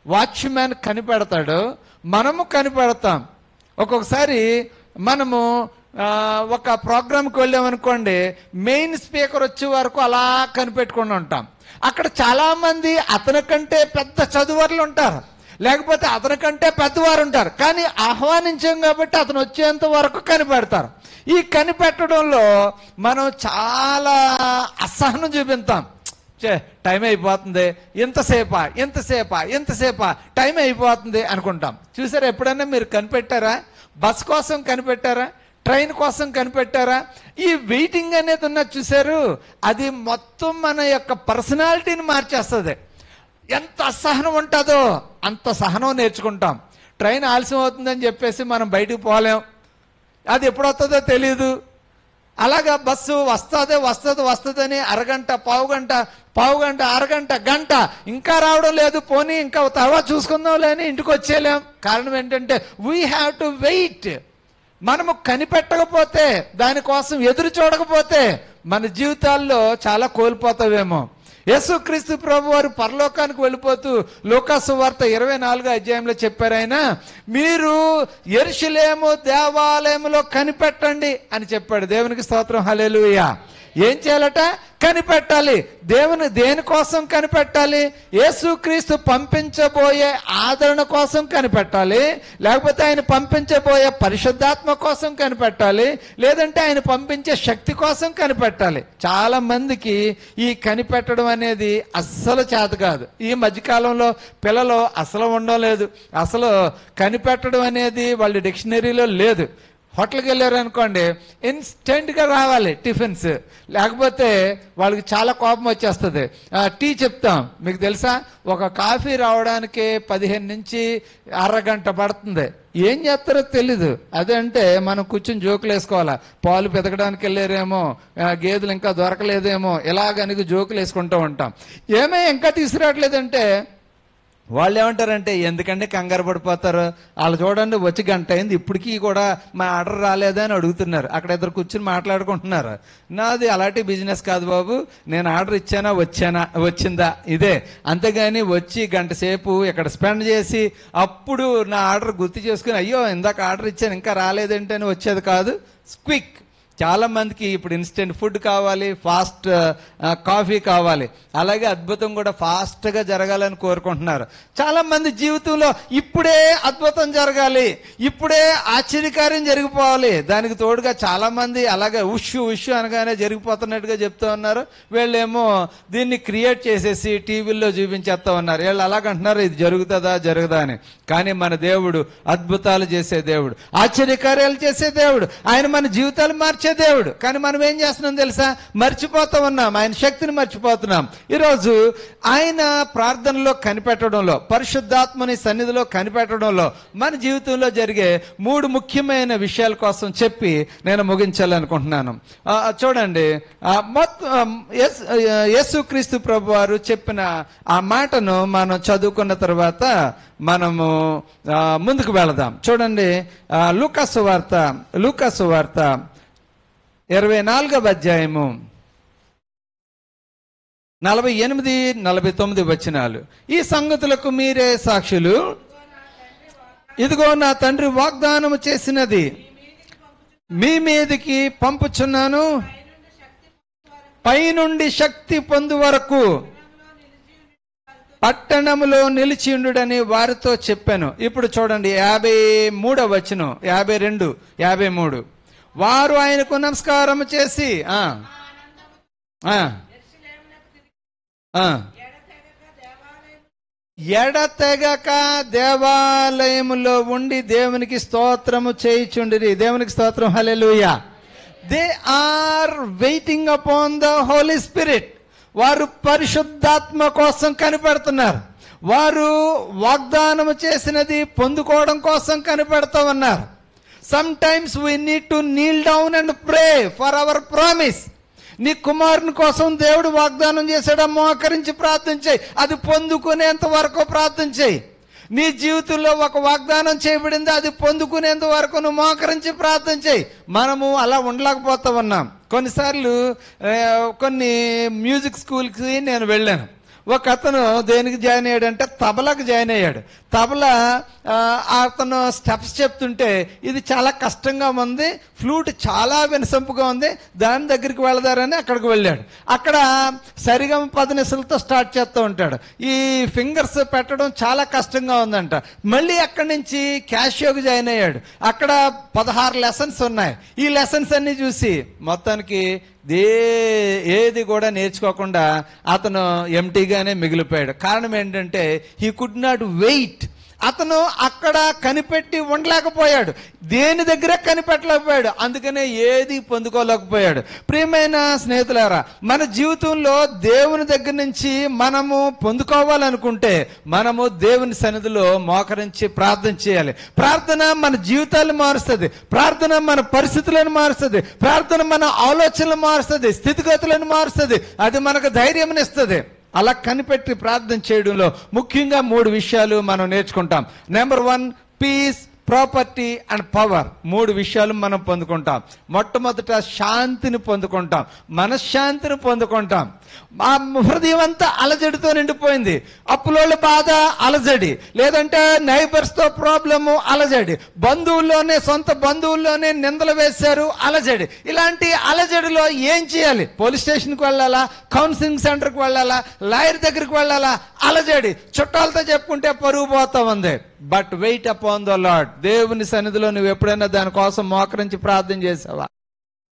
Watchman కనిపెడతాడో మనము కనిపెడతాం. ఒక్కొక్కసారి మనము ఒక ప్రోగ్రామ్కి వెళ్ళామనుకోండి, మెయిన్ స్పీకర్ వచ్చే వరకు అలా కనిపెట్టుకుని ఉంటాం. అక్కడ చాలామంది అతనికంటే పెద్ద చదువర్లు ఉంటారు, లేకపోతే అతనికంటే పెద్దవారు ఉంటారు. కానీ ఆహ్వానించాం కాబట్టి అతను వచ్చేంత వరకు కనిపెడతారు. ఈ కనిపెట్టడంలో మనం చాలా అసహనం చూపిస్తాం. టైం అయిపోతుంది, ఎంతసేపా టైం అయిపోతుంది అనుకుంటాం. చూసారా, ఎప్పుడైనా మీరు కనిపెట్టారా? బస్ కోసం కనిపెట్టారా? ట్రైన్ కోసం కనిపెట్టారా? ఈ వెయిటింగ్ అనేది ఉన్నది చూసారు, అది మొత్తం మన యొక్క పర్సనాలిటీని మార్చేస్తుంది. ఎంత అసహనం ఉంటుందో అంత సహనం నేర్చుకుంటాం. ట్రైన్ ఆలస్యం అవుతుందని చెప్పేసి మనం బయటకు పోలేం, అది ఎప్పుడు వస్తుందో తెలియదు. అలాగా బస్సు వస్తుందని అరగంట, పావుగంట, అరగంట, గంట ఇంకా రావడం లేదు, పోనీ ఇంకా తర్వాత చూసుకుందాంలే అని ఇంటికి వచ్చేయలేం. కారణం ఏంటంటే వీ హ్యావ్ టు వెయిట్. మనము కనిపెట్టకపోతే, దానికోసం ఎదురు చూడకపోతే మన జీవితాల్లో చాలా కోల్పోతావేమో. యేసుక్రీస్తు ప్రభు వారు పరలోకానికి వెళ్ళిపోతూ లూకాసు సువార్త 24వ అధ్యాయంలో చెప్పారు, ఆయన మీరు యెరూషలేము దేవాలయంలో కనిపెట్టండి అని చెప్పాడు. దేవునికి స్తోత్రం, హల్లెలూయా. ఏం చేయాలట? కనిపెట్టాలి. దేనికోసం కనిపెట్టాలి? యేసుక్రీస్తు పంపించబోయే ఆదరణ కోసం కనిపెట్టాలి, లేకపోతే ఆయన పంపించబోయే పరిశుద్ధాత్మ కోసం కనిపెట్టాలి, లేదంటే ఆయన పంపించే శక్తి కోసం కనిపెట్టాలి. చాలా మందికి ఈ కనిపెట్టడం అనేది అస్సలు చేత కాదు. ఈ మధ్యకాలంలో పిల్లలు అసలు ఉండడం లేదు. అసలు కనిపెట్టడం అనేది వాళ్ళ డిక్షనరీలో లేదు. హోటల్కి వెళ్ళారు అనుకోండి, ఇన్స్టెంట్గా రావాలి టిఫిన్స్, లేకపోతే వాళ్ళకి చాలా కోపం వచ్చేస్తుంది. టీ చెప్తాం, మీకు తెలుసా, ఒక కాఫీ రావడానికి 15 నుంచి అరగంట పడుతుంది. ఏం చేస్తారో తెలీదు. అదంటే మనం కూర్చొని జోకులు వేసుకోవాలా, పాలు పెతకడానికి వెళ్ళారేమో, గేదెలు ఇంకా దొరకలేదేమో, ఇలాగనికి జోకులు వేసుకుంటూ ఉంటాం. ఏమే ఇంకా తీసుకురావట్లేదంటే వాళ్ళు ఏమంటారంటే, ఎందుకంటే కంగారు పడిపోతారు, వాళ్ళు చూడండి వచ్చి గంట అయింది ఇప్పటికీ కూడా మా ఆర్డర్ రాలేదని అడుగుతున్నారు. అక్కడ ఇద్దరు కూర్చుని మాట్లాడుకుంటున్నారు. నాది అలాంటి బిజినెస్ కాదు బాబు, నేను ఆర్డర్ ఇచ్చానా వచ్చిందా ఇదే, అంతేగాని వచ్చి గంట సేపు ఇక్కడ స్పెండ్ చేసి అప్పుడు నా ఆర్డర్ గుర్తు చేసుకుని అయ్యో ఇందాక ఆర్డర్ ఇచ్చాను ఇంకా రాలేదంటే అని వచ్చేది కాదు. క్విక్. చాలా మందికి ఇప్పుడు ఇన్స్టెంట్ ఫుడ్ కావాలి, ఫాస్ట్ కాఫీ కావాలి. అలాగే అద్భుతం కూడా ఫాస్ట్గా జరగాలని కోరుకుంటున్నారు. చాలా మంది జీవితంలో ఇప్పుడే అద్భుతం జరగాలి, ఇప్పుడే ఆశ్చర్యకార్యం జరిగిపోవాలి. దానికి తోడుగా చాలా మంది అలాగే ఉష్ అనగానే జరిగిపోతున్నట్టుగా చెప్తూ ఉన్నారు. వీళ్ళేమో దీన్ని క్రియేట్ చేసేసి టీవీల్లో చూపించేస్తా ఉన్నారు. వీళ్ళు అలాగంటున్నారు ఇది జరుగుదా అని. కానీ మన దేవుడు అద్భుతాలు చేసే దేవుడు, ఆశ్చర్యకార్యాలు చేసే దేవుడు, ఆయన మన జీవితాలు మార్చే దేవుడు. కానీ మనం ఏం చేస్తున్నాం తెలుసా? మర్చిపోతూ ఉన్నాం, ఆయన శక్తిని మర్చిపోతున్నాం. ఈరోజు ఆయన ప్రార్థనలో కనిపెట్టడంలో, పరిశుద్ధాత్మని సన్నిధిలో కనిపెట్టడంలో మన జీవితంలో జరిగే 3 ముఖ్యమైన విషయాల కోసం చెప్పి నేను ముగించాలనుకుంటున్నాను. చూడండి, యేసుక్రీస్తు ప్రభు వారు చెప్పిన ఆ మాటను మనం చదువుకున్న తర్వాత మనము ముందుకు వెళదాం. చూడండి, లూకాసు వార్త 24వ అధ్యాయము 48-49 వచనాలు. ఈ సంగతులకు మీరే సాక్షులు. ఇదిగో నా తండ్రి వాగ్దానము చేసినది మీ మీదికి పంపుచున్నాను, పైనుండి శక్తి పొందు వరకు పట్టణములో నిలిచిండుడని వారితో చెప్పాను. ఇప్పుడు చూడండి 53వ వచనం, 52, 53. వారు ఆయనకు నమస్కారం చేసి ఎడతెగక దేవాలయములో ఉండి దేవునికి స్తోత్రము చేయుచుండిరి. దేవునికి స్తోత్రం, hallelujah. They are waiting upon the Holi spirit. వారు పరిశుద్ధాత్మ కోసం కనిపెడుతున్నారు. వారు వాగ్దానము చేసినది పొందుకోవడం కోసం కనిపెడుతూ ఉన్నారు. Sometimes we need to kneel down and pray for our promise. నీ కుమారుని కోసం దేవుడు వాగ్దానం చేశాడు, మోకరించి ప్రార్థన చేయి, అది పొందుకునేంత వరకు ప్రార్థన చేయి. నీ జీవితంలో ఒక వాగ్దానం చేయబడింది, అది పొందుకునేంత వరకు నువ్వు మోకరించి ప్రార్థన చేయి. మనము అలా ఉండలేకపోతా ఉన్నాం. కొన్నిసార్లు కొన్ని మ్యూజిక్ స్కూల్కి నేను వెళ్ళాను. ఒక అతను దేనికి జాయిన్ అయ్యాడంటే తబలాకి జాయిన్ అయ్యాడు. తబలా అతను స్టెప్స్ చెప్తుంటే ఇది చాలా కష్టంగా ఉంది, ఫ్లూట్ చాలా వినసొంపుగా ఉంది, దాని దగ్గరికి వెళదారని అక్కడికి వెళ్ళాడు. అక్కడ సరిగమ పదనిసలతో స్టార్ట్ చేస్తూ ఉంటాడు. ఈ ఫింగర్స్ పెట్టడం చాలా కష్టంగా ఉందంట. మళ్ళీ అక్కడి నుంచి క్యాషియోకి జాయిన్ అయ్యాడు. అక్కడ 16 లెసన్స్ ఉన్నాయి. ఈ లెసన్స్ అన్ని చూసి మొత్తానికి ఏది కూడా నేర్చుకోకుండా అతను ఎంటీగానే మిగిలిపోయాడు. కారణం ఏంటంటే హీ కుడ్ నాట్ వెయిట్. అతను అక్కడ కనిపెట్టి ఉండలేకపోయాడు, దేని దగ్గర కనిపెట్టలేకపోయాడు, అందుకనే ఏది పొందుకోలేకపోయాడు. ప్రియమైన స్నేహితులారా, మన జీవితంలో దేవుని దగ్గర నుంచి మనము పొందుకోవాలనుకుంటే మనము దేవుని సన్నిధిలో మోకరించి ప్రార్థన చేయాలి. ప్రార్థన మన జీవితాలను మారుస్తుంది, ప్రార్థన మన పరిస్థితులను మారుస్తుంది, ప్రార్థన మన ఆలోచనలు మారుస్తుంది, స్థితిగతులను మారుస్తుంది, అది మనకు ధైర్యంనిస్తుంది. అలా కనిపెట్టి ప్రార్థన చేయడంలో ముఖ్యంగా 3 విషయాలు మనం నేర్చుకుంటాం. Number 1, peace, property and power. 3 విషయాలు మనం పొందుకుంటాం. మొట్టమొదట శాంతిని పొందుకుంటాం, మనశ్శాంతిని పొందుకుంటాం. మా హృదయం అంతా అలజడితో నిండిపోయింది. అప్పులోళ్ళ బాధ అలజడి, లేదంటే నైబర్స్ తో ప్రాబ్లము అలజడి, బంధువుల్లోనే సొంత బంధువుల్లోనే నిందలు వేశారు అలజడి. ఇలాంటి అలజడిలో ఏం చేయాలి? పోలీస్ స్టేషన్కి వెళ్ళాలా, కౌన్సిలింగ్ సెంటర్కి వెళ్ళాలా, లాయర్ దగ్గరికి వెళ్ళాలా? అలజడి. చుట్టాలతో చెప్పుకుంటే పరుగు పోతా ఉంది. But wait upon the Lord. దేవుని సన్నిధిలో నువ్వు ఎప్పుడైనా దానికోసం మోకరించి ప్రార్థన చేసావా?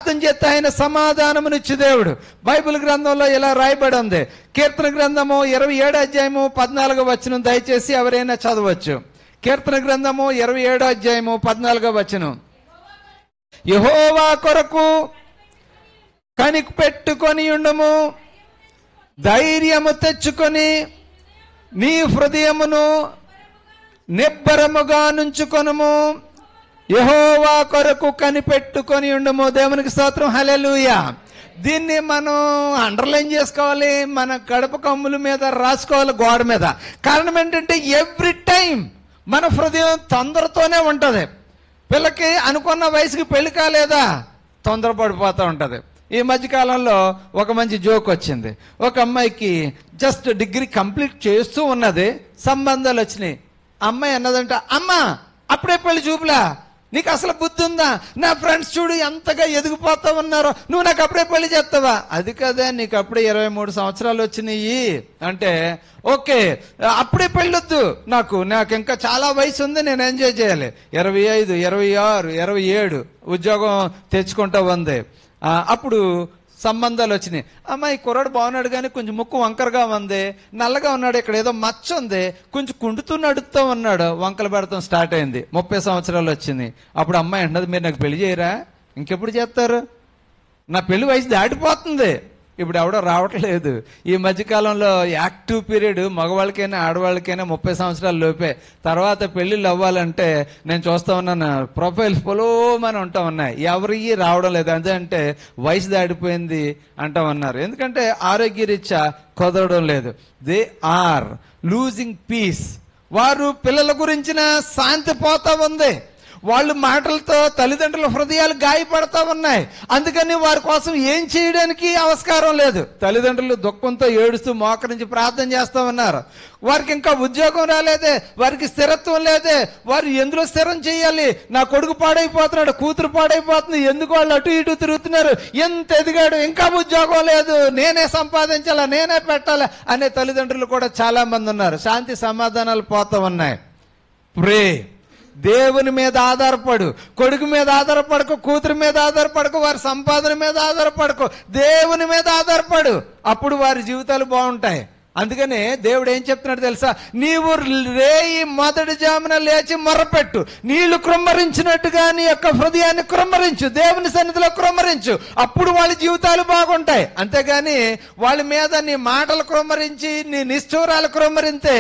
ప్రార్థన చేస్తే ఆయన సమాధానమునిచ్చు దేవుడు. బైబిల్ గ్రంథంలో ఇలా రాయబడి ఉంది. కీర్తన గ్రంథము 27వ అధ్యాయము 14వ వచనం దయచేసి ఎవరైనా చదవచ్చు. కీర్తన గ్రంథము 27వ అధ్యాయము 14వ వచనం. యెహోవా కొరకు కనిపెట్టుకొని ఉండుము, ధైర్యము తెచ్చుకొని నీ హృదయమును నిబ్బరముగా నుంచుకొనుము. యెహోవా కొరకు కనిపెట్టుకొని ఉండుము. దేవునికి స్తోత్రం, హల్లెలూయా. దీన్ని మనం అండర్లైన్ చేసుకోవాలి, మన గడప కమ్ముల మీద రాసుకోవాలి, గోడ మీద. కారణం ఏంటంటే ఎవ్రీ టైం మన హృదయం తొందరతోనే ఉంటది. పిల్లకి అనుకున్న వయసుకి పెళ్లి కాలేదా, తొందరపడిపోతూ ఉంటది. ఈ మధ్యకాలంలో ఒక మంచి జోక్ వచ్చింది. ఒక అమ్మాయికి జస్ట్ డిగ్రీ కంప్లీట్ చేస్తూ ఉన్నది, సంబంధాలు వచ్చినాయి. అమ్మాయి అన్నదంట, అమ్మా అప్పుడే పెళ్లి చూపులా, నీకు అసలు బుద్ధి ఉందా? నా ఫ్రెండ్స్ చూడు ఎంతగా ఎదిగిపోతా ఉన్నారో, నువ్వు నాకు అప్పుడే పెళ్లి చేస్తావా? అది కదా, నీకు అప్పుడే 23 సంవత్సరాలు వచ్చినాయి అంటే ఓకే, అప్పుడే పెళ్ళొద్దు, నాకు ఇంకా చాలా వయసు ఉంది, నేను ఎంజాయ్ చేయాలి. 25, 26, 27 ఉద్యోగం తెచ్చుకుంటా ఉంది. అప్పుడు సంబంధాలు వచ్చినాయి. అమ్మాయి కుర్రాడు బాగున్నాడు కానీ కొంచెం ముక్కు వంకరగా ఉంది, నల్లగా ఉన్నాడు, ఇక్కడ ఏదో మచ్చ ఉంది, కొంచెం కుండుతూ నడుస్తూ ఉన్నాడు, వంకలు పెడతాం స్టార్ట్ అయింది. 30 సంవత్సరాలు వచ్చింది. అప్పుడు అమ్మాయి అంటది, మీరు నాకు పెళ్లి చేయరా? ఇంకెప్పుడు చేస్తారు? నా పెళ్లి వయసు దాటిపోతుంది, ఇప్పుడు ఎవడో రావట్లేదు. ఈ మధ్యకాలంలో యాక్టివ్ పీరియడ్ మగవాళ్ళకైనా ఆడవాళ్ళకైనా 30 సంవత్సరాల లోపే. తర్వాత పెళ్లిళ్ళు అవ్వాలంటే నేను చూస్తా ఉన్నాను, ప్రొఫైల్స్ పొలోమని ఉంటా ఉన్నాయి, ఎవరికి రావడం లేదు. అంటే వయసు దాడిపోయింది అంటామన్నారు. ఎందుకంటే ఆరోగ్యరీత్యా కుదరడం లేదు. They are losing peace. వారు పిల్లల గురించిన శాంతి పోతా ఉంది. వాళ్ళు మాటలతో తల్లిదండ్రుల హృదయాలు గాయపడతా ఉన్నాయి. అందుకని వారి కోసం ఏం చేయడానికి ఆస్కారం లేదు. తల్లిదండ్రులు దుఃఖంతో ఏడుస్తూ మోకరించి ప్రార్థన చేస్తా ఉన్నారు. వారికి ఇంకా ఉద్యోగం రాలేదే, వారికి స్థిరత్వం లేదే, వారు ఎందులో స్థిరం చేయాలి? నా కొడుకు పాడైపోతున్నాడు, కూతురు పాడైపోతుంది, ఎందుకు వాళ్ళు అటు ఇటు తిరుగుతున్నారు, ఎంత ఎదిగాడు, ఇంకా ఉద్యోగం లేదు, నేనే సంపాదించాలా, నేనే పెట్టాలా అనే తల్లిదండ్రులు కూడా చాలా మంది ఉన్నారు. శాంతి సమాధానాలు పోతా ఉన్నాయి. ప్రే, దేవుని మీద ఆధారపడు. కొడుకు మీద ఆధారపడకు, కూతురు మీద ఆధారపడకు, వారి సంపాదన మీద ఆధారపడకు, దేవుని మీద ఆధారపడు. అప్పుడు వారి జీవితాలు బాగుంటాయి. అందుకనే దేవుడు ఏం చెప్తున్నాడు తెలుసా? నీవు రేయి మొదటి జామున లేచి మొర్రపెట్టు, నీళ్లు కృమ్మరించినట్టుగా నీ యొక్క హృదయాన్ని కృమ్మరించు, దేవుని సన్నిధిలో కృమ్మరించు, అప్పుడు వాళ్ళ జీవితాలు బాగుంటాయి. అంతేగాని వాళ్ళ మీద నీ మాటలు కృమ్మరించి నీ నిష్ఠూరాలు కృమ్మరిస్తే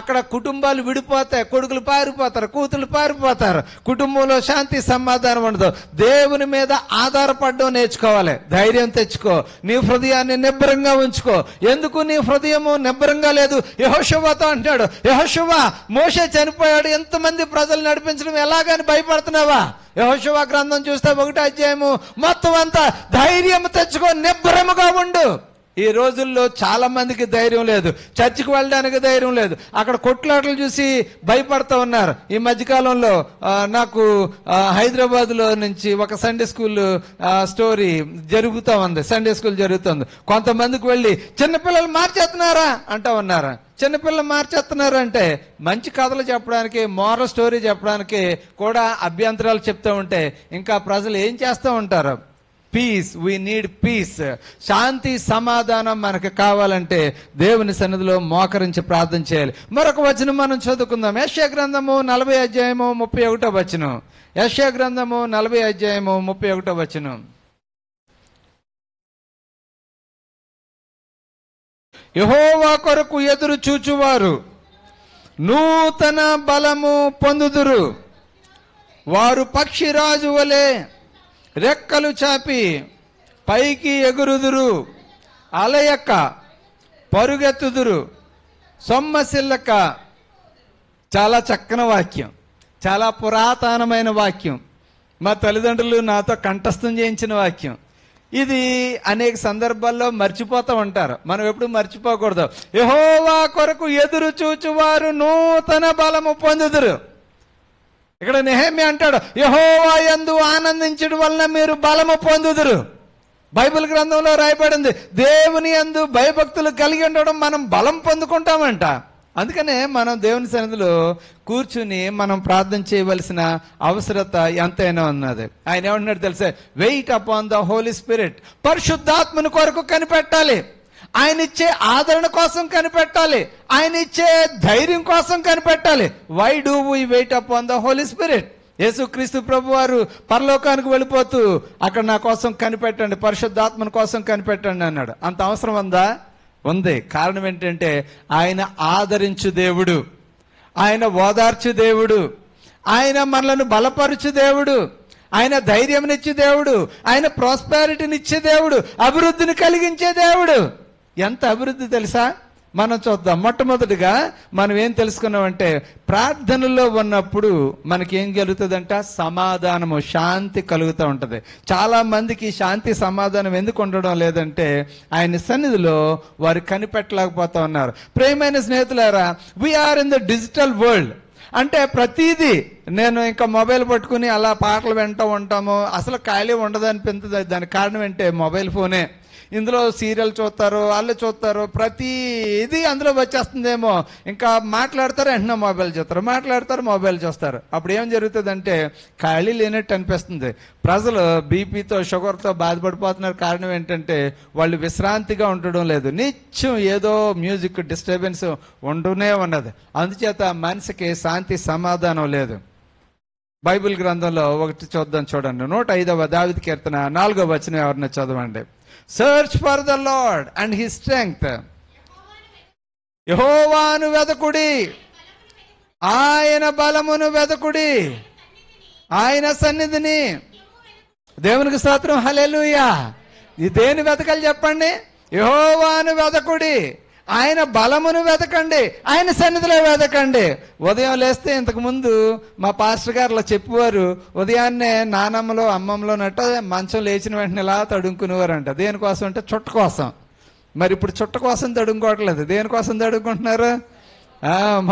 అక్కడ కుటుంబాలు విడిపోతాయి, కొడుకులు పారిపోతారు, కూతురు పారిపోతారు, కుటుంబంలో శాంతి సమాధానం ఉండదు. దేవుని మీద ఆధారపడడం నేర్చుకోవాలి. ధైర్యం తెచ్చుకో, నీ హృదయాన్ని నిబ్బరంగా ఉంచుకో. ఎందుకు నీ హృదయము నిబ్బరంగా లేదు? యెహోషువతో అంటాడు, యెహోషువ మోషే చనిపోయాడు, ఎంతమంది ప్రజలు నడిపించడం ఎలాగని భయపడుతున్నావా? యెహోషువ గ్రంథం చూస్తే 1వ అధ్యాయము మొత్తం అంతా ధైర్యం తెచ్చుకో, నిబ్బరముగా ఉండు. ఈ రోజుల్లో చాలా మందికి ధైర్యం లేదు, చర్చికి వెళ్ళడానికి ధైర్యం లేదు, అక్కడ కొట్లాటలు చూసి భయపడుతూ ఉన్నారు. ఈ మధ్యకాలంలో నాకు హైదరాబాద్ లో నుంచి ఒక సండే స్కూల్ స్టోరీ జరుగుతూ ఉంది. సండే స్కూల్ జరుగుతుంది. కొంతమందికి వెళ్ళి చిన్నపిల్లలు మార్చేస్తున్నారా అంటా ఉన్నారు. చిన్నపిల్లలు మార్చేస్తున్నారు అంటే మంచి కథలు చెప్పడానికి, మోరల్ స్టోరీ చెప్పడానికి కూడా అభ్యంతరాలు చెప్తూ ఉంటే ఇంకా ప్రజలు ఏం చేస్తూ ఉంటారు? Peace, we need peace. శాంతి సమాధానం మనకు కావాలంటే దేవుని సన్నిధిలో మోకరించి ప్రార్థన చేయాలి. మరొక వచనం మనం చదువుకుందాం. యెషయా గ్రంథము 40 అధ్యాయము 31 వచనం. యెషయా గ్రంథము 40 అధ్యాయము 31 వచనం. యెహోవా కొరకు ఎదురు చూచువారు నూతన బలము పొందుదురు. వారు పక్షిరాజు వలె రెక్కలు చాపి పైకి ఎగురుదురు. అలయక పరుగెత్తుదురు, సొమ్మసిల్లక. చాలా చక్కని వాక్యం, చాలా పురాతనమైన వాక్యం. మా తల్లిదండ్రులు నాతో కంఠస్థం చేయించిన వాక్యం ఇది. అనేక సందర్భాల్లో మర్చిపోతూ ఉంటారు, మనం ఎప్పుడు మర్చిపోకూడదు. యెహోవా కొరకు ఎదురు చూచువారు నూతన బలము పొందుదురు. ఇక్కడ నెహెమ్యా అంటాడు, యెహోవా యందు ఆనందించడం వలన మీరు బలము పొందుదురు. బైబిల్ గ్రంథంలో రాయబడింది, దేవుని యందు భయభక్తులు కలిగి ఉండడం మనం బలం పొందుకుంటామంట. అందుకనే మనం దేవుని సన్నిధిలో కూర్చుని మనం ప్రార్థన చేయవలసిన అవసరత ఎంతైనా ఉన్నది. ఆయన ఏమంటున్నాడు తెలుసా? Wait upon the Holi Spirit. పరిశుద్ధాత్మని కొరకు కనిపెట్టాలి. ఆయన ఇచ్చే ఆదరణ కోసం కనిపెట్టాలి. ఆయన ఇచ్చే ధైర్యం కోసం కనిపెట్టాలి. Why do we wait upon the Holi Spirit? యేసుక్రీస్తు ప్రభు వారు పరలోకానికి వెళ్ళిపోతూ అక్కడ నా కోసం కనిపెట్టండి, పరిశుద్ధాత్మని కోసం కనిపెట్టండి అన్నాడు. అంత అవసరం ఉందా? ఉంది. కారణం ఏంటంటే ఆయన ఆదరించు దేవుడు, ఆయన ఓదార్చు దేవుడు, ఆయన మనలను బలపరచు దేవుడు, ఆయన ధైర్యంనిచ్చే దేవుడు, ఆయన ప్రాస్పారిటీనిచ్చే దేవుడు, అభివృద్ధిని కలిగించే దేవుడు. ఎంత అభివృద్ధి తెలుసా? మనం చూద్దాం. మొట్టమొదటిగా మనం ఏం తెలుసుకున్నామంటే ప్రార్థనలో ఉన్నప్పుడు మనకేం కలుగుతుందంట? సమాధానము, శాంతి కలుగుతూ ఉంటది. చాలా మందికి శాంతి సమాధానం ఎందుకు ఉండడం లేదంటే ఆయన సన్నిధిలో వారు కనిపెట్టలేకపోతా ఉన్నారు. ప్రియమైన స్నేహితులారా, we are in the digital world. అంటే ప్రతిదీ నేను ఇంకా మొబైల్ పట్టుకుని అలా పాటలు వింటూ ఉంటాము, అసలు ఖాళీ ఉండదు అనిపించదు. దానికి కారణం ఏంటే మొబైల్ ఫోనే. ఇందులో సీరియల్ చూస్తారు, వాళ్ళు చూస్తారు, ప్రతిదీ అందులో వచ్చేస్తుందేమో. ఇంకా మాట్లాడతారు, వెంటనే మొబైల్ చూస్తారు, మాట్లాడతారు, మొబైల్ చూస్తారు. అప్పుడు ఏం జరుగుతుందంటే ఖాళీ లేనట్టు అనిపిస్తుంది. ప్రజలు బీపీతో, షుగర్తో బాధపడిపోతున్నారు. కారణం ఏంటంటే వాళ్ళు విశ్రాంతిగా ఉండడం లేదు. నిత్యం ఏదో మ్యూజిక్ డిస్టర్బెన్స్ ఉంటూనే ఉన్నది. అందుచేత మనిషికి శాంతి సమాధానం లేదు. బైబిల్ గ్రంథంలో ఒకటి చూద్దాం, చూడండి. 105వ దావీదు కీర్తన 4వ వచనం ఎవరిని చదవండి. Search for the Lord and his strength. యెహోవాను వెదకుడి, ఆయన బలమును వెదకుడి, ఆయన సన్నిధిని. దేవునికి స్తోత్రం, హల్లెలూయా. ఇది దేని వెతకాలి చెప్పండి? యెహోవాను వెదకుడి, ఆయన బలమును వెతకండి, ఆయన సన్నిధిలో వెతకండి. ఉదయం లేస్తే ఇంతకు ముందు మా పాస్టర్ గారు చెప్పేవారు, ఉదయాన్నే నానమ్మలో అమ్మమ్మలో నట్ట మంచం లేచిన వెంటనే ఇలా తడుముకునేవారంట. దేనికోసం అంటే చుట్ట కోసం. మరి ఇప్పుడు చుట్ట కోసం తడుముకోవట్లేదు, దేనికోసం తడుముకుంటున్నారు?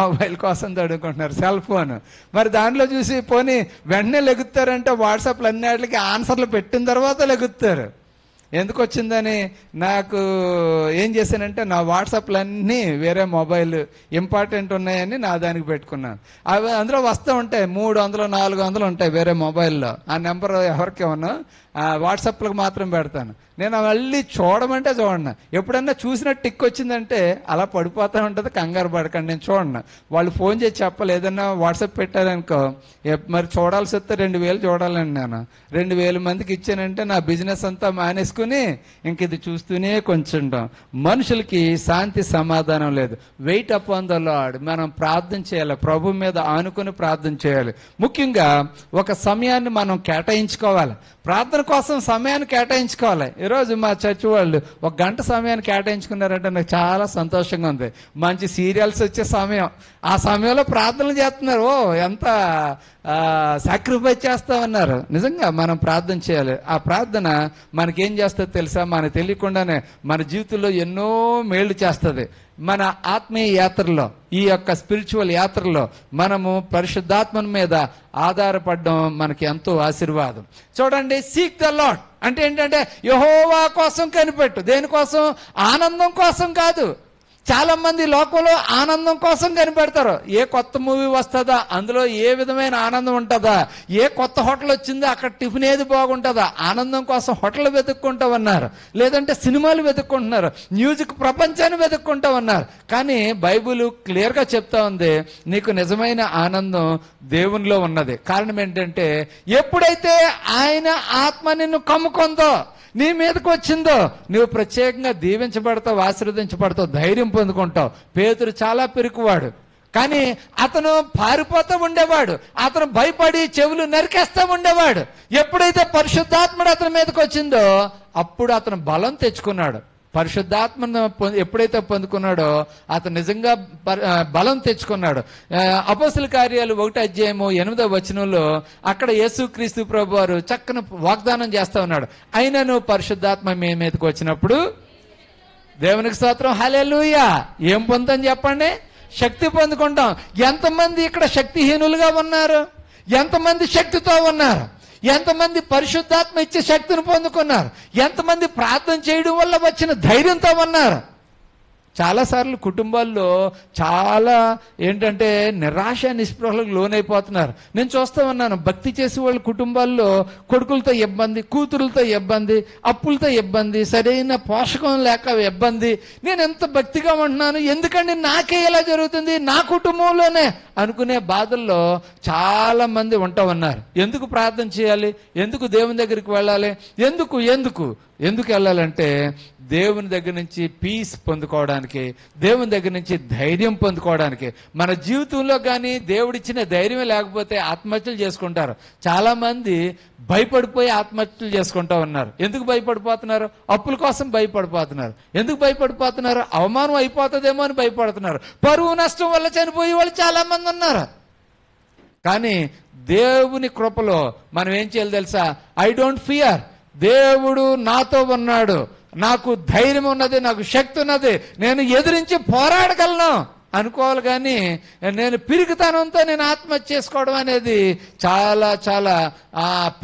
మొబైల్ కోసం తడుముకుంటున్నారు, సెల్ ఫోన్. మరి దానిలో చూసి పోనీ వెంటనే లెగుతారంటే వాట్సాప్లు అన్నిటికి ఆన్సర్లు పెట్టిన తర్వాత లెగుతారు. ఎందుకు వచ్చిందని నాకు ఏం చేశానంటే నా వాట్సాప్లన్నీ వేరే మొబైల్ ఇంపార్టెంట్ ఉన్నాయని నా దానికి పెట్టుకున్నాను. అవి అందులో వస్తూ ఉంటాయి, 300 400 ఉంటాయి వేరే మొబైల్లో. ఆ నెంబర్ ఎవరికి ఉన్నా వాట్సాప్లకు మాత్రం పెడతాను. నేను మళ్ళీ చూడమంటే చూడను. ఎప్పుడన్నా చూసిన టిక్ వచ్చిందంటే అలా పడిపోతూ ఉంటుంది. కంగారు పడకండి, నేను చూడను. వాళ్ళు ఫోన్ చేసి చెప్పాలి, ఏదన్నా వాట్సాప్ పెట్టారనుకో, మరి చూడాల్సి వస్తే 2000 చూడాలండి. నేను 2000 మందికి ఇచ్చానంటే నా బిజినెస్ అంతా మానేసుకుని ఇంక ఇది చూస్తూనే కొంచెంటాం. మనుషులకి శాంతి సమాధానం లేదు. Wait upon the Lord. మనం ప్రార్థన చేయాలి, ప్రభు మీద ఆనుకుని ప్రార్థన చేయాలి. ముఖ్యంగా ఒక సమయాన్ని మనం కేటాయించుకోవాలి. ప్రార్థన కోసం సమయాన్ని కేటాయించుకోవాలి. ఈరోజు మా చర్చి వాళ్ళు 1 గంట సమయాన్ని కేటాయించుకున్నారంటే నాకు చాలా సంతోషంగా ఉంది. మంచి సీరియల్స్ వచ్చే సమయం, ఆ సమయంలో ప్రార్థనలు చేస్తున్నారు. ఓ ఎంత సాక్రిఫైస్ చేస్తామన్నారు. నిజంగా మనం ప్రార్థన చేయాలి. ఆ ప్రార్థన మనకేం చేస్తుంది తెలుసా? మనకు తెలియకుండానే మన జీవితంలో ఎన్నో మేళ్లు చేస్తుంది. మన ఆత్మీయ యాత్రలో, ఈ యొక్క స్పిరిచువల్ యాత్రలో మనము పరిశుద్ధాత్మ మీద ఆధారపడడం మనకి ఎంతో ఆశీర్వాదం. చూడండి, సీక్ ద లార్డ్ అంటే ఏంటంటే యెహోవా కోసం కనిపెట్టు. దేనికోసం? ఆనందం కోసం కాదు. చాలా మంది లోకంలో ఆనందం కోసం కనిపెడతారు. ఏ కొత్త మూవీ వస్తుందా, అందులో ఏ విధమైన ఆనందం ఉంటుందా, ఏ కొత్త హోటల్ వచ్చిందో అక్కడ టిఫిన్ ఏది బాగుంటుందా, ఆనందం కోసం హోటల్ వెతుక్కుంటామన్నారు, లేదంటే సినిమాలు వెతుక్కుంటున్నారు, మ్యూజిక్ ప్రపంచాన్ని వెతుక్కుంటామన్నారు. కానీ బైబిల్ క్లియర్గా చెప్తా ఉంది, నీకు నిజమైన ఆనందం దేవునిలో ఉన్నది. కారణం ఏంటంటే ఎప్పుడైతే ఆయన ఆత్మ నిన్ను కమ్ముకుందో, నీ మీదకి వచ్చిందో, నువ్వు ప్రత్యేకంగా దీవించబడతావు, ఆశీర్వదించబడతావు, ధైర్యం పొందుకుంటావు. పేతురు చాలా పిరికివాడు, కానీ అతను పారిపోతూ ఉండేవాడు. అతను భయపడి చెవులు నరికేస్తూ ఉండేవాడు. ఎప్పుడైతే పరిశుద్ధాత్ముడు అతని మీదకి వచ్చిందో అప్పుడు అతను బలం తెచ్చుకున్నాడు. పరిశుద్ధాత్మను ఎప్పుడైతే పొందుకున్నాడో అతను నిజంగా బలం తెచ్చుకున్నాడు. అపోస్తుల కార్యాలు 1:8 అక్కడ యేసుక్రీస్తు ప్రభు వారు చక్కని వాగ్దానం చేస్తా ఉన్నాడు. అయినను పరిశుద్ధాత్మ మీ మీదకి వచ్చినప్పుడు, దేవునికి స్తోత్రం, హల్లెలూయా, ఏం పొందుతాం చెప్పండి? శక్తి పొందుకుంటాం. ఎంతమంది ఇక్కడ శక్తిహీనులుగా ఉన్నారు? ఎంతమంది శక్తితో ఉన్నారు? ఎంతమంది పరిశుద్ధాత్మ ఇచ్చే శక్తిని పొందుకున్నారు? ఎంతమంది ప్రార్థన చేయడం వల్ల వచ్చిన ధైర్యంతో ఉన్నారు? చాలాసార్లు కుటుంబాల్లో చాలా ఏంటంటే నిరాశ నిస్పృహలకు లోనైపోతున్నారు. నేను చూస్తూ ఉన్నాను, భక్తి చేసే వాళ్ళ కుటుంబాల్లో కొడుకులతో ఇబ్బంది, కూతురులతో ఇబ్బంది, అప్పులతో ఇబ్బంది, సరైన పోషకం లేక ఇబ్బంది. నేను ఎంత భక్తిగా ఉంటున్నాను, ఎందుకంటే నాకే ఇలా జరుగుతుంది, నా కుటుంబంలోనే అనుకునే బాధల్లో చాలా మంది ఉంటా ఉన్నారు. ఎందుకు ప్రార్థన చేయాలి? ఎందుకు దేవుని దగ్గరికి వెళ్ళాలి? ఎందుకు వెళ్ళాలంటే దేవుని దగ్గర నుంచి పీస్ పొందుకోవడానికి, దేవుని దగ్గర నుంచి ధైర్యం పొందుకోవడానికి. మన జీవితంలో కానీ దేవుడిచ్చిన ధైర్యం లేకపోతే ఆత్మహత్యలు చేసుకుంటారు. చాలా మంది భయపడిపోయి ఆత్మహత్యలు చేసుకుంటా ఉన్నారు. ఎందుకు భయపడిపోతున్నారు? అప్పుల కోసం భయపడిపోతున్నారు. ఎందుకు భయపడిపోతున్నారు? అవమానం అయిపోతుందేమో అని భయపడుతున్నారు. పరువు నష్టం వల్ల చనిపోయే వాళ్ళు చాలా మంది ఉన్నారు. కానీ దేవుని కృపలో మనం ఏం చేయాలి తెలుసా? ఐ డోంట్ ఫియర్, దేవుడు నాతో ఉన్నాడు, నాకు ధైర్యం ఉన్నది, నాకు శక్తి ఉన్నది, నేను ఎదిరించి పోరాడగలను అనుకోవాలి. కానీ నేను పిరికితనంతో నేను ఆత్మహత్య చేసుకోవడం అనేది చాలా చాలా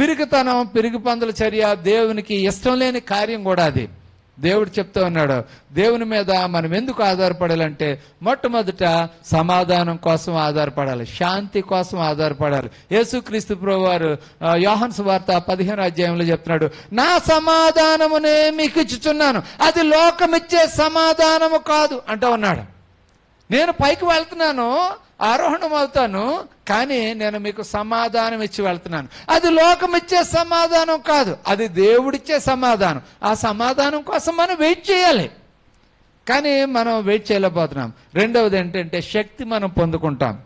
పిరికితనం, పిరికి పందుల చర్య, దేవునికి ఇష్టం లేని కార్యం కూడా అది. దేవుడు చెప్తూ ఉన్నాడు, దేవుని మీద మనం ఎందుకు ఆధారపడాలంటే మొట్టమొదట సమాధానం కోసం ఆధారపడాలి, శాంతి కోసం ఆధారపడాలి. యేసుక్రీస్తు ప్రభువారు యోహాను సువార్త 15 చెప్తున్నాడు, నా సమాధానమునే మీకు ఇచ్చుచున్నాను, అది లోకమిచ్చే సమాధానము కాదు అంటూ ఉన్నాడు. నేను పైకి వెళ్తున్నాను, ఆరోహణం అవుతాను, కానీ నేను మీకు సమాధానం ఇచ్చి వెళ్తున్నాను. అది లోకం ఇచ్చే సమాధానం కాదు, అది దేవుడిచ్చే సమాధానం. ఆ సమాధానం కోసం మనం వెయిట్ చేయాలి, కానీ మనం వెయిట్ చేయలేకపోతున్నాం. రెండవది ఏంటంటే శక్తి మనం పొందుకుంటాం.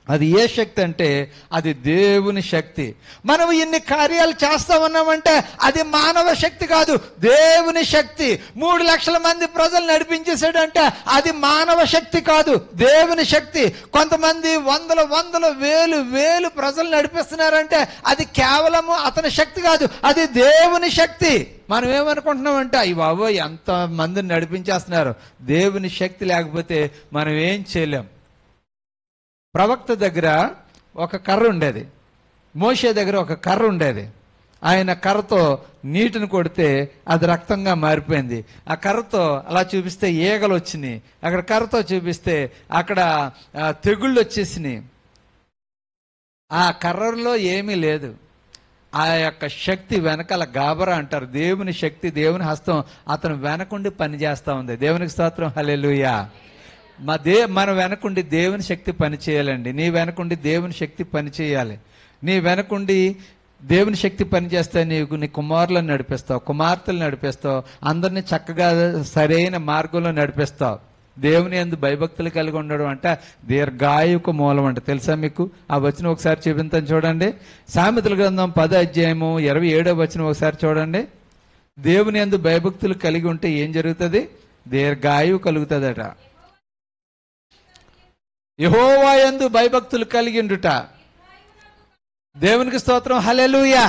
అది ఏ శక్తి అంటే అది దేవుని శక్తి. మనం ఇన్ని కార్యాలు చేస్తా ఉన్నామంటే అది మానవ శక్తి కాదు, దేవుని శక్తి. 3 లక్షల మంది ప్రజలు నడిపించేసాడంటే అది మానవ శక్తి కాదు, దేవుని శక్తి. కొంతమంది వందల వేలు ప్రజలు నడిపిస్తున్నారంటే అది కేవలము అతని శక్తి కాదు, అది దేవుని శక్తి. మనం ఏమనుకుంటున్నామంటే అయ్యి బాబోయ్ ఎంత మందిని నడిపించేస్తున్నారు. దేవుని శక్తి లేకపోతే మనం ఏం చేయలేం. ప్రవక్త దగ్గర ఒక కర్ర ఉండేది, మోషే దగ్గర ఒక కర్ర ఉండేది. ఆయన కర్రతో నీటిని కొడితే అది రక్తంగా మారిపోయింది. ఆ కర్రతో అలా చూపిస్తే ఈగలు వచ్చినాయి, అక్కడ కర్రతో చూపిస్తే అక్కడ తెగుళ్ళు వచ్చేసినాయి. ఆ కర్రలో ఏమీ లేదు. ఆ యొక్క శక్తి వెనకాల గాబరా అంటారు, దేవుని శక్తి, దేవుని హస్తం అతను వెనకుండి పనిచేస్తా ఉంది. దేవునికి స్తోత్రం, హల్లెలూయా. మన వెనకుండి దేవుని శక్తి పని చేయాలండి. నీ వెనకుండి దేవుని శక్తి పని చేయాలి. నీ వెనకుండి దేవుని శక్తి పనిచేస్తే నీ కుమారులను నడిపిస్తావు, కుమార్తెలు నడిపిస్తావు, అందరినీ చక్కగా సరైన మార్గంలో నడిపిస్తావు. దేవుని యందు భయభక్తులు కలిగి ఉండడం అంటే దీర్ఘాయుకు మూలం అంట. తెలుసా మీకు? ఆ వచనం ఒకసారి చూపించాను చూడండి. సామెతల గ్రంథం 10:27 ఒకసారి చూడండి. దేవుని యందు భయభక్తులు కలిగి ఉంటే ఏం జరుగుతుంది? దీర్ఘాయువు కలుగుతుందట. యెహోవా యందు భయభక్తులు కలిగి ఉండుట. దేవునికి స్తోత్రం, హల్లెలూయా.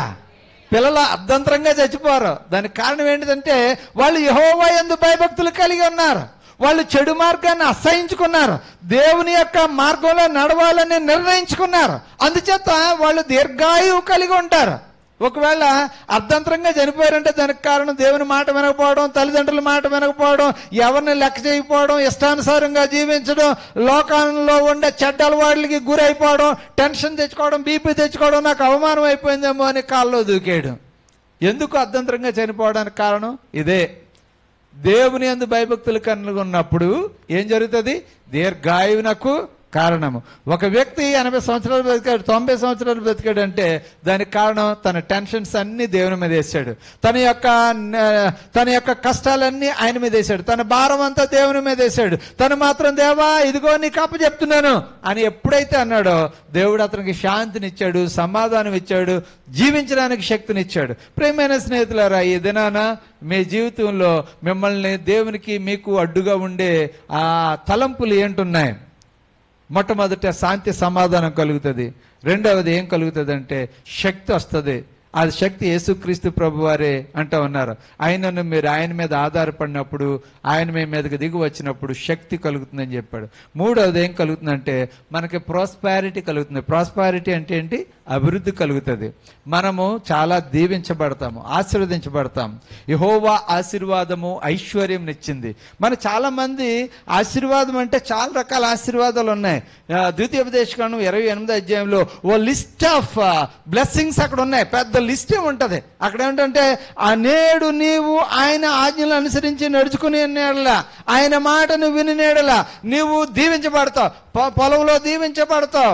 పిల్లలు అర్ధంతరంగా చచ్చిపోరు. దానికి కారణం ఏంటిదంటే వాళ్ళు యెహోవా యందు భయభక్తులు కలిగి ఉన్నారు. వాళ్ళు చెడు మార్గాన్ని అసహించుకున్నారు. దేవుని యొక్క మార్గంలో నడవాలని నిర్ణయించుకున్నారు. అందుచేత వాళ్ళు దీర్ఘాయువు కలిగి ఉంటారు. ఒకవేళ అర్ధంతరంగా చనిపోయారంటే దానికి కారణం దేవుని మాట వినకపోవడం, తల్లిదండ్రుల మాట వినకపోవడం, ఎవరిని లెక్క చేయకపోవడం, ఇష్టానుసారంగా జీవించడం, లోకంలో ఉండే చెడ్డ అలవాట్లకి గురైపోవడం, టెన్షన్ తెచ్చుకోవడం, బీపీ తెచ్చుకోవడం, నాకు అవమానం అయిపోయిందేమో అని కాల్లో దూకేయడం. ఎందుకు అర్ధంతరంగా చనిపోవడానికి కారణం ఇదే. దేవుని యందు భయభక్తులు కలిగి ఉన్నప్పుడు ఏం జరుగుతుంది? దీర్ఘాయువునకు కారణము. ఒక వ్యక్తి 80 సంవత్సరాలు బ్రతికాడు, 90 సంవత్సరాలు బ్రతికాడు అంటే దానికి కారణం తన టెన్షన్స్ అన్ని దేవుని మీద వేసాడు. తన యొక్క కష్టాలన్నీ ఆయన మీద వేసాడు. తన భారం అంతా దేవుని మీద వేసాడు. తను మాత్రం దేవా ఇదిగో నీకు అప్పచెప్తున్నాను అని ఎప్పుడైతే అన్నాడో దేవుడు అతనికి శాంతినిచ్చాడు, సమాధానం ఇచ్చాడు, జీవించడానికి శక్తినిచ్చాడు. ప్రియమైన స్నేహితులారా, ఈ దినాన మీ జీవితంలో మిమ్మల్ని దేవునికి మీకు అడ్డుగా ఉండే ఆ తలంపులు ఏంటున్నాయి? మొట్టమొదట శాంతి సమాధానం కలుగుతుంది. రెండవది ఏం కలుగుతుంది అంటే శక్తి వస్తుంది. అది శక్తి యేసుక్రీస్తు ప్రభు వారే అంటూ ఉన్నారు. ఆయనను మీరు ఆయన మీద ఆధారపడినప్పుడు, ఆయన మీ మీదకి దిగి వచ్చినప్పుడు శక్తి కలుగుతుందని చెప్పాడు. మూడవది ఏం కలుగుతుందంటే మనకి ప్రాస్పారిటీ కలుగుతుంది. ప్రాస్పారిటీ అంటే ఏంటి? అభివృద్ధి కలుగుతుంది. మనము చాలా దీవించబడతాము, ఆశీర్వదించబడతాం. యెహోవా ఆశీర్వాదము ఐశ్వర్యం ఇచ్చింది. మన చాలా మంది ఆశీర్వాదం అంటే చాలా రకాల ఆశీర్వాదాలు ఉన్నాయి. ద్వితీయోపదేశకాండం 28 ఓ లిస్ట్ ఆఫ్ బ్లెస్సింగ్స్ అక్కడ ఉన్నాయి. పెద్ద లిస్ట్ ఏముంటది అక్కడ. ఏమిటంటే ఆ నేడు నీవు ఆయన ఆజ్ఞలు అనుసరించి నడుచుకునే నేడలా, ఆయన మాటను విని నేడలా నీవు దీవించబడతావు. పొలంలో దీవించబడతావు,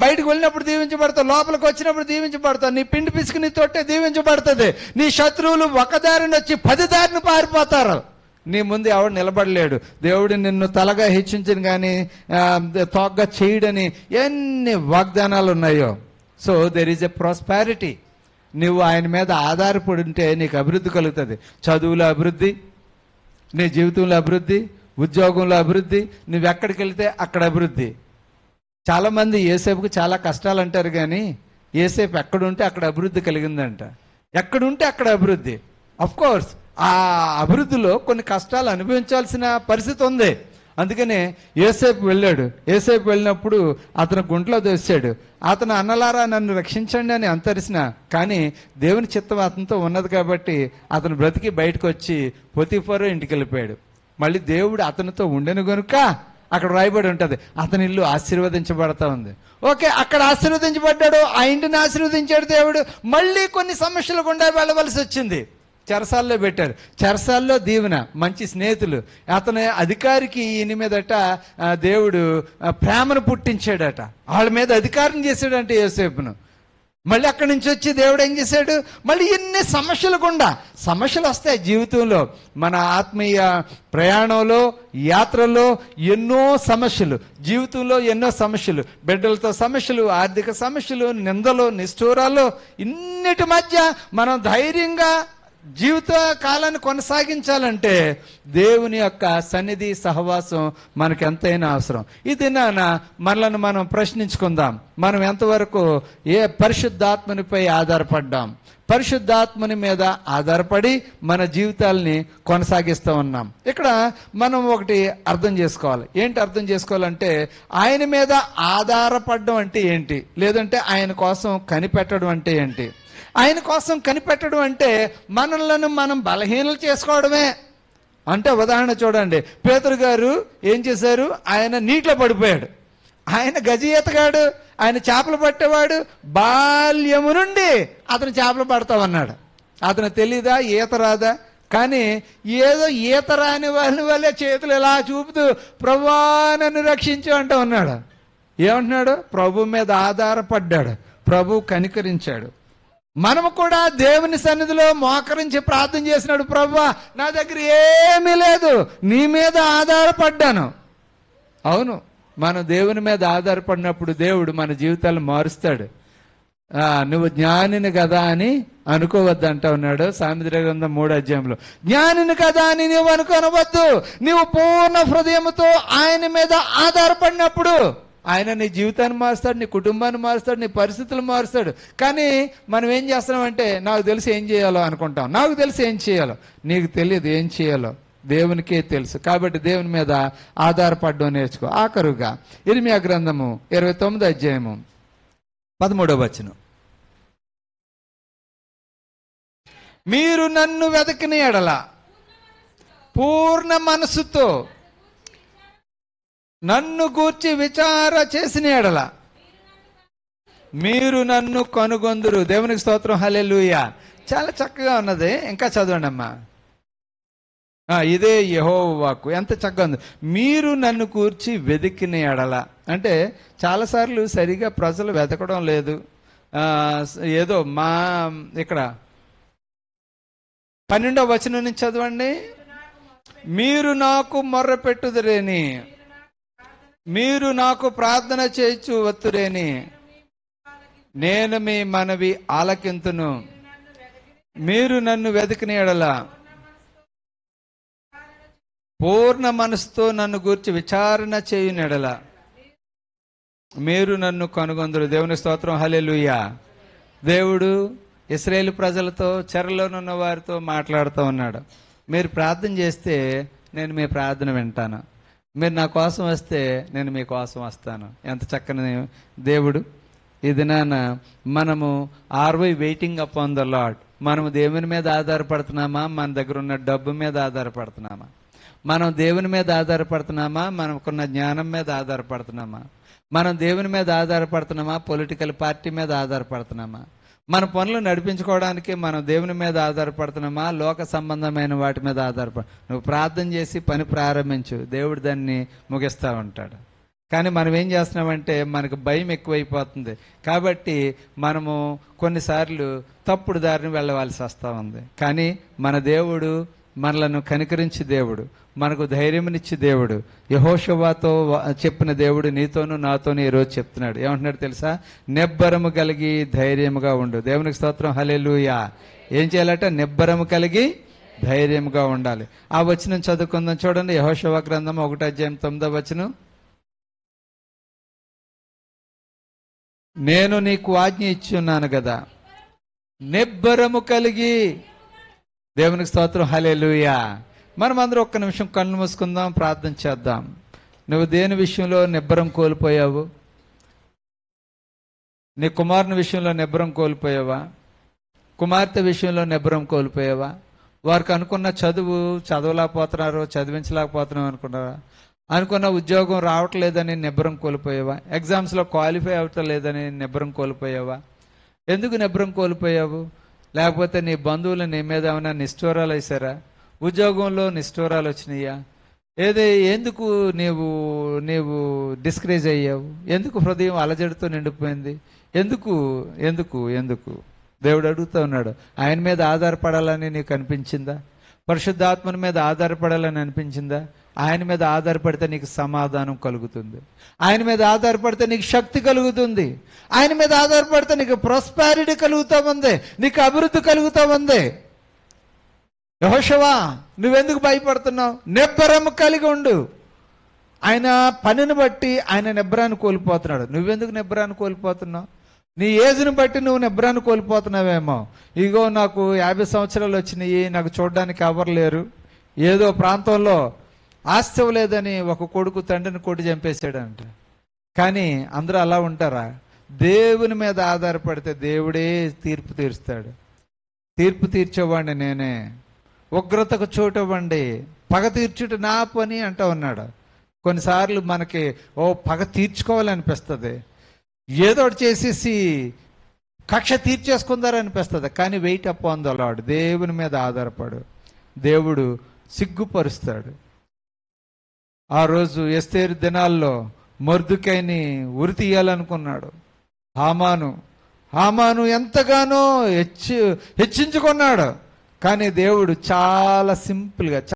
బయటకు వెళ్ళినప్పుడు దీవించబడతావు, లోపలికి వచ్చినప్పుడు దీవించబడతావు, నీ పిండి పిసుకు నీ తొట్టే దీవించబడుతుంది. నీ శత్రువులు ఒక దారిని వచ్చి 10 దారిని పారిపోతారు. నీ ముందు ఎవడు నిలబడలేడు. దేవుడు నిన్ను తలగా హెచ్చించను కానీ తోగ్గా చేయడని ఎన్ని వాగ్దానాలు ఉన్నాయో. So there is a prosperity. నువ్వు ఆయన మీద ఆధారపడి ఉంటే నీకు అభివృద్ధి కలుగుతుంది. చదువులో అభివృద్ధి, నీ జీవితంలో అభివృద్ధి, ఉద్యోగంలో అభివృద్ధి, నువ్వు ఎక్కడికి వెళ్తే అక్కడ అభివృద్ధి. చాలామంది యేసేపుకు చాలా కష్టాలు అంటారు కానీ యేసేపు ఎక్కడుంటే అక్కడ అభివృద్ధి కలిగిందంట. ఎక్కడుంటే అక్కడ అభివృద్ధి. అఫ్ కోర్స్ ఆ అభివృద్ధిలో కొన్ని కష్టాలు అనుభవించాల్సిన పరిస్థితి ఉంది. అందుకనే యేసేపు వెళ్ళాడు. యేసేపు వెళ్ళినప్పుడు అతను గుంటలో దోశాడు. అతను అన్నలారా నన్ను రక్షించండి అని అంతరిసిన, కానీ దేవుని చిత్తం అతనితో ఉన్నది కాబట్టి అతను బ్రతికి బయటకు వచ్చి పొతిఫరు ఇంటికి వెళ్ళిపోయాడు. మళ్ళీ దేవుడు అతనితో ఉండెను గనుక అక్కడ రాయబడి ఉంటుంది అతని ఇల్లు ఆశీర్వదించబడతా ఉంది. ఓకే, అక్కడ ఆశీర్వదించబడ్డాడు, ఆ ఇంటిని ఆశీర్వదించాడు దేవుడు. మళ్ళీ కొన్ని సమస్యలు గుండా వెళ్ళవలసి వచ్చింది. చెరసాల్లో పెట్టారు. చెరసాల్లో దీవెన, మంచి స్నేహితులు. అతని అధికారికి ఈయన మీదట దేవుడు ప్రేమను పుట్టించాడట. వాళ్ళ మీద అధికారం చేశాడంటే యోసేపును. మళ్ళీ అక్కడి నుంచి వచ్చి దేవుడు ఏం చేశాడు? మళ్ళీ ఎన్ని సమస్యలు గుండా, సమస్యలు వస్తాయి జీవితంలో. మన ఆత్మీయ ప్రయాణంలో, యాత్రలో ఎన్నో సమస్యలు, జీవితంలో ఎన్నో సమస్యలు, బిడ్డలతో సమస్యలు, ఆర్థిక సమస్యలు, నిందలు, నిష్ఠూరాలు, ఇన్నిటి మధ్య మనం ధైర్యంగా జీవిత కాలాన్ని కొనసాగించాలంటే దేవుని యొక్క సన్నిధి, సహవాసం మనకు ఎంతైనా అవసరం. ఇది మనలను మనం ప్రశ్నించుకుందాం. మనం ఎంతవరకు ఏ పరిశుద్ధాత్మనిపై ఆధారపడ్డాం? పరిశుద్ధాత్మని మీద ఆధారపడి మన జీవితాలని కొనసాగిస్తూ ఉన్నాం. ఇక్కడ మనం ఒకటి అర్థం చేసుకోవాలి. ఏంటి అర్థం చేసుకోవాలంటే ఆయన మీద ఆధారపడడం అంటే ఏంటి, లేదంటే ఆయన కోసం కనిపెట్టడం అంటే ఏంటి? ఆయన కోసం కనిపెట్టడం అంటే మనలను మనం బలహీనలు చేసుకోవడమే. అంటే ఉదాహరణ చూడండి, పేతురు గారు ఏం చేశారు? ఆయన నీటిలో పడిపోయాడు. ఆయన గజ ఈతగాడు, ఆయన చేపలు పట్టేవాడు. బాల్యము నుండి అతను చేపలు పడతామన్నాడు. అతను తెలీదా? ఈత రాదా? కానీ ఏదో ఈత రాని వాళ్ళ వల్లే చేతులు ఎలా చూపుతూ ప్రభువా నన్ను రక్షించు అంటూ ఉన్నాడు. ఏమంటున్నాడు? ప్రభు మీద ఆధారపడ్డాడు, ప్రభు కనికరించాడు. మనము కూడా దేవుని సన్నిధిలో మోకరించి ప్రార్థన చేసినాడు, ప్రభువా నా దగ్గర ఏమీ లేదు, నీ మీద ఆధారపడ్డాను. అవును, మనం దేవుని మీద ఆధారపడినప్పుడు దేవుడు మన జీవితాలను మారుస్తాడు. నువ్వు జ్ఞానిని కదా అని అనుకోవద్దంటా ఉన్నాడు సామెతల గ్రంథం 3వ అధ్యాయంలో. జ్ఞానిని కదా అని నువ్వు అనుకోనవద్దు. నువ్వు పూర్ణ హృదయంతో ఆయన మీద ఆధారపడినప్పుడు ఆయన నీ జీవితాన్ని మారుస్తాడు, నీ కుటుంబాన్ని మారుస్తాడు, నీ పరిస్థితులు మారుస్తాడు. కానీ మనం ఏం చేస్తున్నామంటే నాకు తెలిసి ఏం చేయాలో అనుకుంటాం. నాకు తెలిసి ఏం చేయాలో, నీకు తెలియదు ఏం చేయాలో, దేవునికే తెలుసు. కాబట్టి దేవుని మీద ఆధారపడడం నేర్చుకో. ఆఖరుగా ఇర్మియా గ్రంథము 29వ అధ్యాయము 13వ వచనం. మీరు నన్ను వెతకిన ఎడల పూర్ణ మనస్సుతో నన్ను గూర్చి విచార చేసిన ఎడల మీరు నన్ను కనుగొందురు. దేవునికి స్తోత్రం, హల్లెలూయా. చాలా చక్కగా ఉన్నది. ఇంకా చదవండి అమ్మా. ఇదే యెహోవా వాక్కు. ఎంత చక్కగా ఉంది. మీరు నన్ను కూర్చి వెతికిన ఎడల అంటే చాలాసార్లు సరిగా ప్రజలు వెతకడం లేదు. ఏదో ఇక్కడ 12వ వచనం నుంచి చదవండి. మీరు నాకు మొర్ర పెట్టుదురేని, మీరు నాకు ప్రార్థన చేయొచ్చు వత్తురేని, నేను మీ మనవి ఆలకింతును. మీరు నన్ను వెతికిన ఎడల పూర్ణ మనసుతో నన్ను గూర్చి విచారణ చేయని ఎడల మీరు నన్ను కనుగొందురు. దేవుని స్తోత్రం, హల్లెలూయా. దేవుడు ఇశ్రాయేలు ప్రజలతో, చెరలోనున్న వారితో మాట్లాడుతూ ఉన్నాడు. మీరు ప్రార్థన చేస్తే నేను మీ ప్రార్థన వింటాను, మీరు నా కోసం వస్తే నేను మీ కోసం వస్తాను. ఎంత చక్కని దేవుడు. ఈ దినాన మనము వెయిటింగ్ అపాన్ ద లార్డ్. మనము దేవుని మీద ఆధారపడుతున్నామా, మన దగ్గర ఉన్న డబ్బు మీద ఆధారపడుతున్నామా? మనం దేవుని మీద ఆధారపడుతున్నామా, మనకున్న జ్ఞానం మీద ఆధారపడుతున్నామా? మనం దేవుని మీద ఆధారపడుతున్నామా, పొలిటికల్ పార్టీ మీద ఆధారపడుతున్నామా? మన పనులు నడిపించుకోవడానికి మనం దేవుని మీద ఆధారపడుతున్నామా, లోక సంబంధమైన వాటి మీద నువ్వు ప్రార్థన చేసి పని ప్రారంభించు, దేవుడు దాన్ని ముగిస్తూ ఉంటాడు. కానీ మనం ఏం చేస్తున్నామంటే మనకు భయం ఎక్కువైపోతుంది. కాబట్టి మనము కొన్నిసార్లు తప్పుడు దారిని వెళ్ళవలసి వస్తూ ఉంది. కానీ మన దేవుడు మనలను కనికరించి దేవుడు, మనకు ధైర్యమునిచ్చి దేవుడు, యెహోషువతో చెప్పిన దేవుడు నీతోనూ నాతోనూ ఈరోజు చెప్తున్నాడు. ఏమంటున్నాడు తెలుసా? నిబ్బరము కలిగి ధైర్యముగా ఉండు. దేవునికి స్తోత్రం, హల్లెలూయా. ఏం చేయాలట? నిబ్బరము కలిగి ధైర్యముగా ఉండాలి. ఆ వచనం చదువుకుందాం చూడండి. యెహోషువ గ్రంథం 1వ అధ్యాయం 9వ వచనం. నేను నీకు ఆజ్ఞ ఇచ్చి ఉన్నాను కదా, నిబ్బరము కలిగి. దేవునికి స్తోత్రం, హల్లెలూయా. మనం అందరూ ఒక్క నిమిషం కళ్ళు మూసుకుందాం, ప్రార్థన చేద్దాం. నువ్వు దేని విషయంలో నిబ్బరం కోల్పోయావు? నీ కుమారుని విషయంలో నిబ్బరం కోల్పోయావా? కుమార్తె విషయంలో నిబ్బరం కోల్పోయావా? వారికి అనుకున్న చదువు చదవలేకపోతున్నారు, చదివించలేకపోతున్నావు అనుకున్నారా? అనుకున్న ఉద్యోగం రావట్లేదని నిబ్బరం కోల్పోయావా? ఎగ్జామ్స్లో క్వాలిఫై అవ్వట్లేదని నిబ్బరం కోల్పోయావా? ఎందుకు నిబ్బరం కోల్పోయావు? లేకపోతే నీ బంధువులు నీ మీద ఏమైనా నిష్ఠూరాలు వేశారా? ఉద్యోగంలో నిష్ఠూరాలు వచ్చినాయా? ఎందుకు నీవు డిస్కరేజ్ అయ్యావు? ఎందుకు హృదయం అలజడితో నిండిపోయింది? ఎందుకు ఎందుకు ఎందుకు దేవుడు అడుగుతూ ఉన్నాడు. ఆయన మీద ఆధారపడాలని నీకు అనిపించిందా? పరిశుద్ధాత్మని మీద ఆధారపడాలని అనిపించిందా? ఆయన మీద ఆధారపడితే నీకు సమాధానం కలుగుతుంది. ఆయన మీద ఆధారపడితే నీకు శక్తి కలుగుతుంది. ఆయన మీద ఆధారపడితే నీకు ప్రాస్పారిటీ కలుగుతూ ఉంది, నీకు అభివృద్ధి కలుగుతూ ఉంది. యెహోషువ, నువ్వెందుకు భయపడుతున్నావు? నిబ్బరం కలిగి ఉండు. ఆయన పనిని బట్టి ఆయన నిబ్బరాన్ని కోల్పోతున్నాడు. నువ్వెందుకు నిబ్బరాన్ని కోల్పోతున్నావు? నీ ఏజ్ని బట్టి నువ్వు నిబ్బరాన్ని కోల్పోతున్నావేమో. ఇగో నాకు 50 సంవత్సరాలు వచ్చినాయి, నాకు చూడడానికి ఎవరు లేరు, ఏదో ప్రాంతంలో ఆస్తి లేదని ఒక కొడుకు తండ్రిని కొట్టి చంపేశాడంట. కానీ అందరూ అలా ఉంటారా? దేవుని మీద ఆధారపడితే దేవుడే తీర్పు తీరుస్తాడు. తీర్పు తీర్చేవాడిని నేనే, ఉగ్రతకు చోటివ్వండి, పగ తీర్చుట నా పని అంటూ ఉన్నాడు. కొన్నిసార్లు మనకి పగ తీర్చుకోవాలనిపిస్తుంది, ఏదో చేసేసి కక్ష తీర్చేసుకుందారనిపిస్తుంది. కానీ వెయిట్ అపాన్ ద లార్డ్. దేవుని మీద ఆధారపడు, దేవుడు సిగ్గుపరుస్తాడు. ఆ రోజు ఎస్తేరు దినాల్లో మొర్దుకైని ఉరి తీయాలనుకున్నాడు హామాను. హామాను ఎంతగానో హెచ్చించుకున్నాడు. కానీ దేవుడు చాలా సింపుల్గా